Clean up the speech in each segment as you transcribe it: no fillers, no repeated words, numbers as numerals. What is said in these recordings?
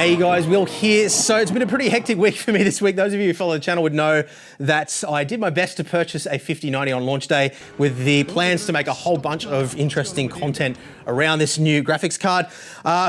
Hey guys, Will here. So it's been a pretty hectic week for me this week. Those of you who follow the channel would know that I did my best to purchase a 5090 on launch day with the plans to make a whole bunch of interesting content around this new graphics card.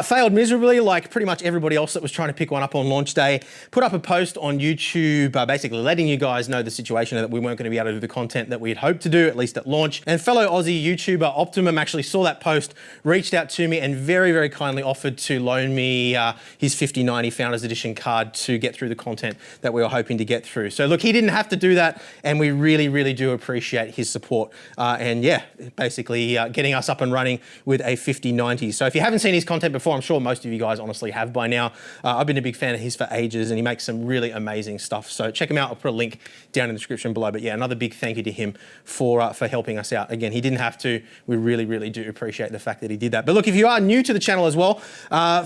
Failed miserably like pretty much everybody else that was trying to pick one up on launch day. Put up a post on YouTube basically letting you guys know the situation, that we weren't going to be able to do the content that we had hoped to do, at least at launch. And fellow Aussie YouTuber Optimum actually saw that post, reached out to me and very, very kindly offered to loan me his 5090 Founders Edition card to get through the content that we were hoping to get through. So look, he didn't have to do that, and we really, really do appreciate his support. And yeah, basically getting us up and running with a 5090. So if you haven't seen his content before, I'm sure most of you guys honestly have by now. I've been a big fan of his for ages, and he makes some really amazing stuff. So check him out. I'll put a link down in the description below. But yeah, another big thank you to him for helping us out. Again, he didn't have to. We really, really do appreciate the fact that he did that. But look, if you are new to the channel as well,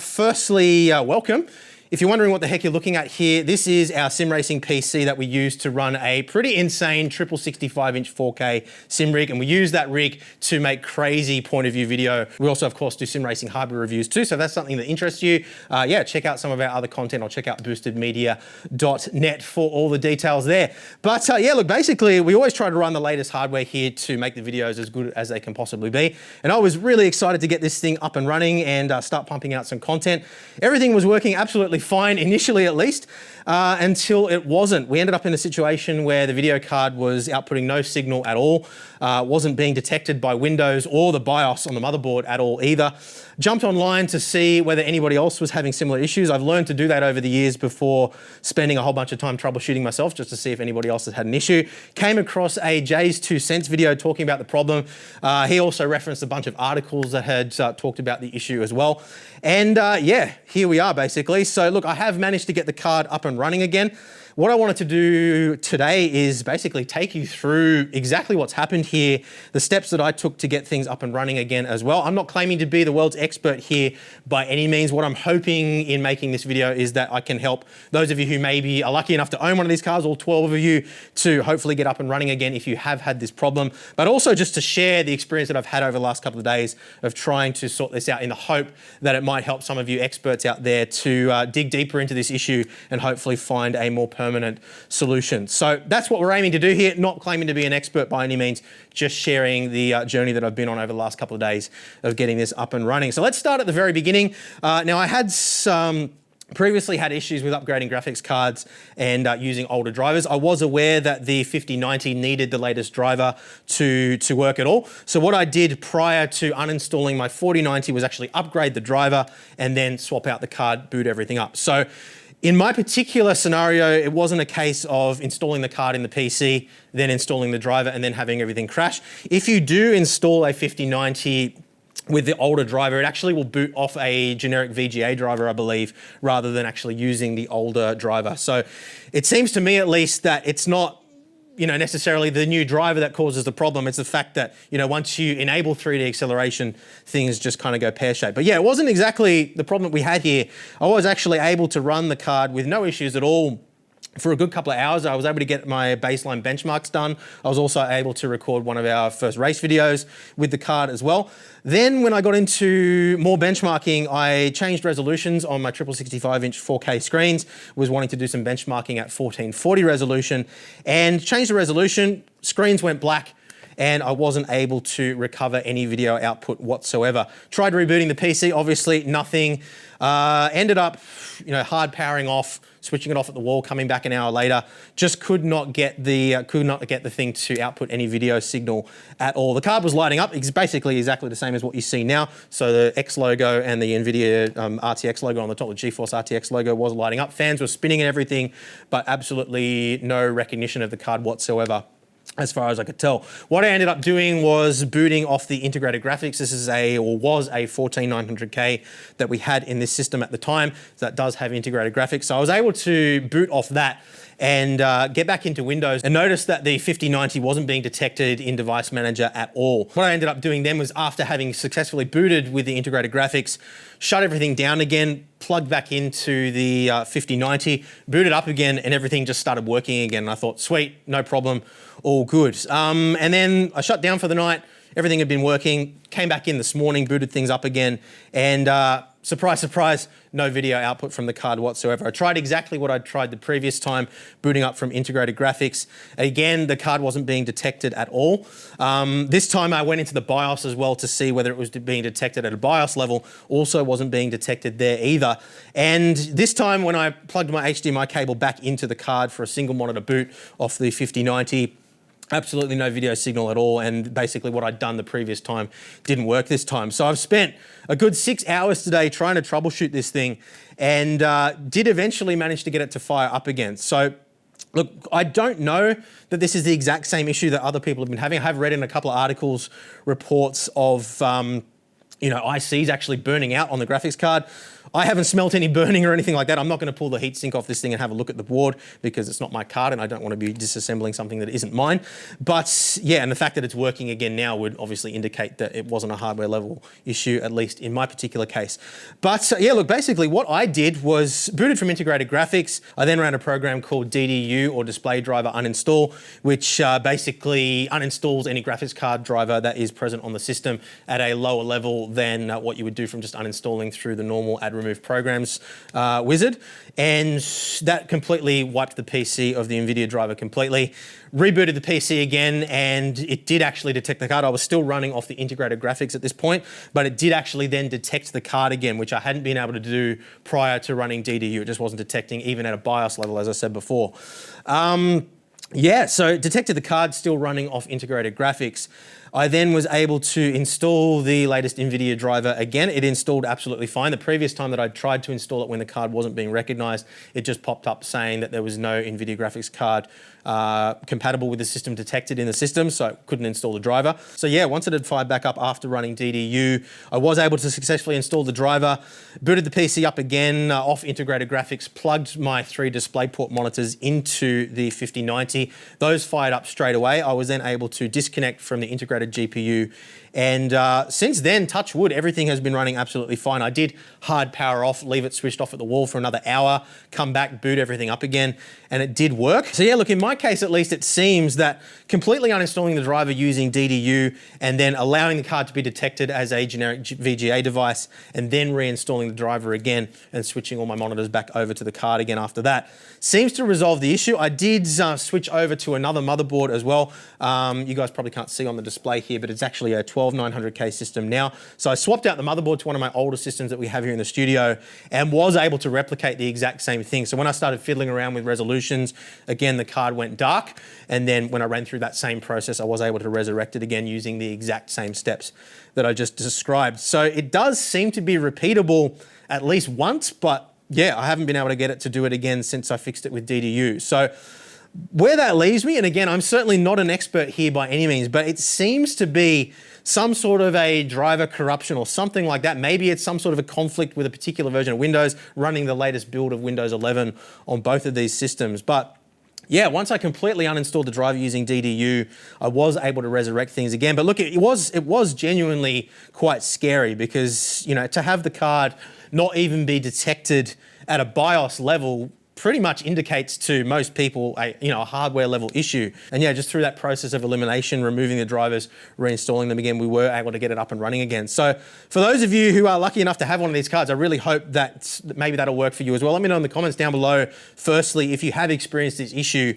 firstly, welcome. If you're wondering what the heck you're looking at here, this is our sim racing PC that we use to run a pretty insane triple 65-inch 4K sim rig, and we use that rig to make crazy point of view video. We also, of course, do sim racing hardware reviews too, so if that's something that interests you, yeah, check out some of our other content, or check out boostedmedia.net for all the details there. But yeah, look, basically, we always try to run the latest hardware here to make the videos as good as they can possibly be, and I was really excited to get this thing up and running and start pumping out some content. Everything was working absolutely fine, initially at least, until it wasn't. We ended up in a situation where the video card was outputting no signal at all, wasn't being detected by Windows or the BIOS on the motherboard at all either. Jumped online to see whether anybody else was having similar issues. I've learned to do that over the years before spending a whole bunch of time troubleshooting myself, just to see if anybody else has had an issue. Came across a Jay's 2 cents video talking about the problem. He also referenced a bunch of articles that had talked about the issue as well. And yeah, here we are basically. So look, I have managed to get the card up and running again. What I wanted to do today is basically take you through exactly what's happened here, the steps that I took to get things up and running again as well. I'm not claiming to be the world's expert here by any means. What I'm hoping in making this video is that I can help those of you who maybe are lucky enough to own one of these cars, all 12 of you, to hopefully get up and running again if you have had this problem, but also just to share the experience that I've had over the last couple of days of trying to sort this out, in the hope that it might help some of you experts out there to dig deeper into this issue and hopefully find a more permanent solution. So that's what we're aiming to do here, not claiming to be an expert by any means, just sharing the journey that I've been on over the last couple of days of getting this up and running. So let's start at the very beginning. Now I had previously had issues with upgrading graphics cards and using older drivers. I was aware that the 5090 needed the latest driver to work at all. So what I did prior to uninstalling my 4090 was actually upgrade the driver and then swap out the card, boot everything up. So in my particular scenario, it wasn't a case of installing the card in the PC, then installing the driver and then having everything crash. If you do install a 5090 with the older driver, it actually will boot off a generic VGA driver, I believe, rather than actually using the older driver. So it seems to me at least that it's not, you know, necessarily the new driver that causes the problem. It's the fact that, you know, once you enable 3D acceleration, things just kind of go pear-shaped. But yeah, it wasn't exactly the problem that we had here. I was actually able to run the card with no issues at all for a good couple of hours. I was able to get my baseline benchmarks done. I was also able to record one of our first race videos with the card as well. Then when I got into more benchmarking, I changed resolutions on my triple 65-inch 4K screens, was wanting to do some benchmarking at 1440 resolution, and changed the resolution, screens went black, and I wasn't able to recover any video output whatsoever. Tried rebooting the PC, obviously nothing. Ended up, you know, hard powering off, switching it off at the wall, coming back an hour later. Just could not get the thing to output any video signal at all. The card was lighting up. It's basically exactly the same as what you see now. So the X logo and the NVIDIA RTX logo on the top, the GeForce RTX logo was lighting up. Fans were spinning and everything, but absolutely no recognition of the card whatsoever, as far as I could tell. What I ended up doing was booting off the integrated graphics. This is was a 14900K that we had in this system at the time. So that does have integrated graphics. So I was able to boot off that and get back into Windows and notice that the 5090 wasn't being detected in Device Manager at all. What I ended up doing then was, after having successfully booted with the integrated graphics, shut everything down again, plugged back into the 5090, booted up again, and everything just started working again. And I thought, sweet, no problem, all good. And then I shut down for the night. Everything had been working, came back in this morning, booted things up again, and surprise, surprise, no video output from the card whatsoever. I tried exactly what I tried the previous time, booting up from integrated graphics. Again, the card wasn't being detected at all. This time I went into the BIOS as well to see whether it was being detected at a BIOS level. Also wasn't being detected there either. And this time when I plugged my HDMI cable back into the card for a single monitor boot off the 5090, absolutely no video signal at all, and basically what I'd done the previous time didn't work this time. So I've spent a good 6 hours today trying to troubleshoot this thing, and did eventually manage to get it to fire up again. So look, I don't know that this is the exact same issue that other people have been having. I have read in a couple of articles reports of ICs actually burning out on the graphics card. I haven't smelt any burning or anything like that. I'm not going to pull the heatsink off this thing and have a look at the board because it's not my card and I don't want to be disassembling something that isn't mine. But yeah, and the fact that it's working again now would obviously indicate that it wasn't a hardware level issue, at least in my particular case. But yeah, look, basically what I did was booted from integrated graphics. I then ran a program called DDU, or display driver uninstall, which basically uninstalls any graphics card driver that is present on the system at a lower level than what you would do from just uninstalling through the normal add remove programs wizard. And that completely wiped the PC of the NVIDIA driver completely. Rebooted the PC again, and it did actually detect the card. I was still running off the integrated graphics at this point, but it did actually then detect the card again, which I hadn't been able to do prior to running DDU. It just wasn't detecting even at a BIOS level, as I said before. Yeah, so it detected the card still running off integrated graphics. I then was able to install the latest NVIDIA driver again. It installed absolutely fine. The previous time that I tried to install it when the card wasn't being recognized, it just popped up saying that there was no NVIDIA graphics card compatible with the system detected in the system, so I couldn't install the driver. So yeah, once it had fired back up after running DDU, I was able to successfully install the driver, booted the PC up again off integrated graphics, plugged my 3 DisplayPort monitors into the 5090. Those fired up straight away. I was then able to disconnect from the integrated GPU, and since then, touch wood, everything has been running absolutely fine. I did hard power off, leave it switched off at the wall for another hour, come back, boot everything up again, and it did work. So yeah, look, in my case at least, it seems that completely uninstalling the driver using DDU and then allowing the card to be detected as a generic VGA device and then reinstalling the driver again and switching all my monitors back over to the card again after that seems to resolve the issue. I did switch over to another motherboard as well. You guys probably can't see on the display here, but it's actually a 12900K system now. So I swapped out the motherboard to one of my older systems that we have here in the studio and was able to replicate the exact same thing. So when I started fiddling around with resolutions, again, the card went dark. And then when I ran through that same process, I was able to resurrect it again using the exact same steps that I just described. So it does seem to be repeatable at least once, but yeah, I haven't been able to get it to do it again since I fixed it with DDU. So where that leaves me, and again, I'm certainly not an expert here by any means, but it seems to be some sort of a driver corruption or something like that. Maybe it's some sort of a conflict with a particular version of Windows, running the latest build of Windows 11 on both of these systems. But yeah, once I completely uninstalled the driver using DDU, I was able to resurrect things again. But look, it was genuinely quite scary because, you know, to have the card not even be detected at a BIOS level pretty much indicates to most people a hardware level issue. And yeah, just through that process of elimination, removing the drivers, reinstalling them again, we were able to get it up and running again. So for those of you who are lucky enough to have one of these cards, I really hope that maybe that'll work for you as well. Let me know in the comments down below. Firstly, if you have experienced this issue,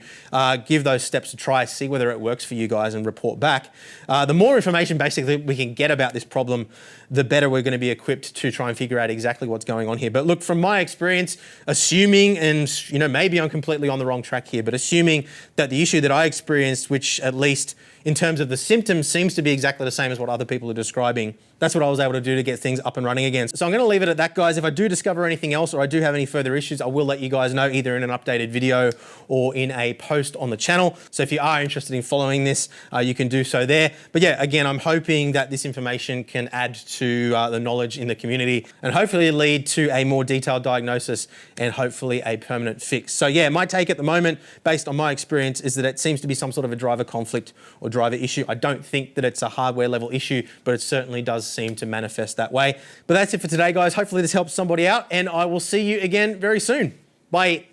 give those steps a try, see whether it works for you guys and report back. The more information basically we can get about this problem, the better we're going to be equipped to try and figure out exactly what's going on here. But look, from my experience, assuming, and maybe I'm completely on the wrong track here, but assuming that the issue that I experienced, which at least in terms of the symptoms seems to be exactly the same as what other people are describing, that's what I was able to do to get things up and running again. So I'm going to leave it at that, guys. If I do discover anything else or I do have any further issues, I will let you guys know either in an updated video or in a post on the channel. So if you are interested in following this, you can do so there. But yeah, again, I'm hoping that this information can add to the knowledge in the community and hopefully lead to a more detailed diagnosis and hopefully a permanent fix. So yeah, my take at the moment, based on my experience, is that it seems to be some sort of a driver conflict or driver issue. I don't think that it's a hardware level issue, but it certainly does seem to manifest that way. But that's it for today, guys. Hopefully this helps somebody out, and I will see you again very soon. Bye.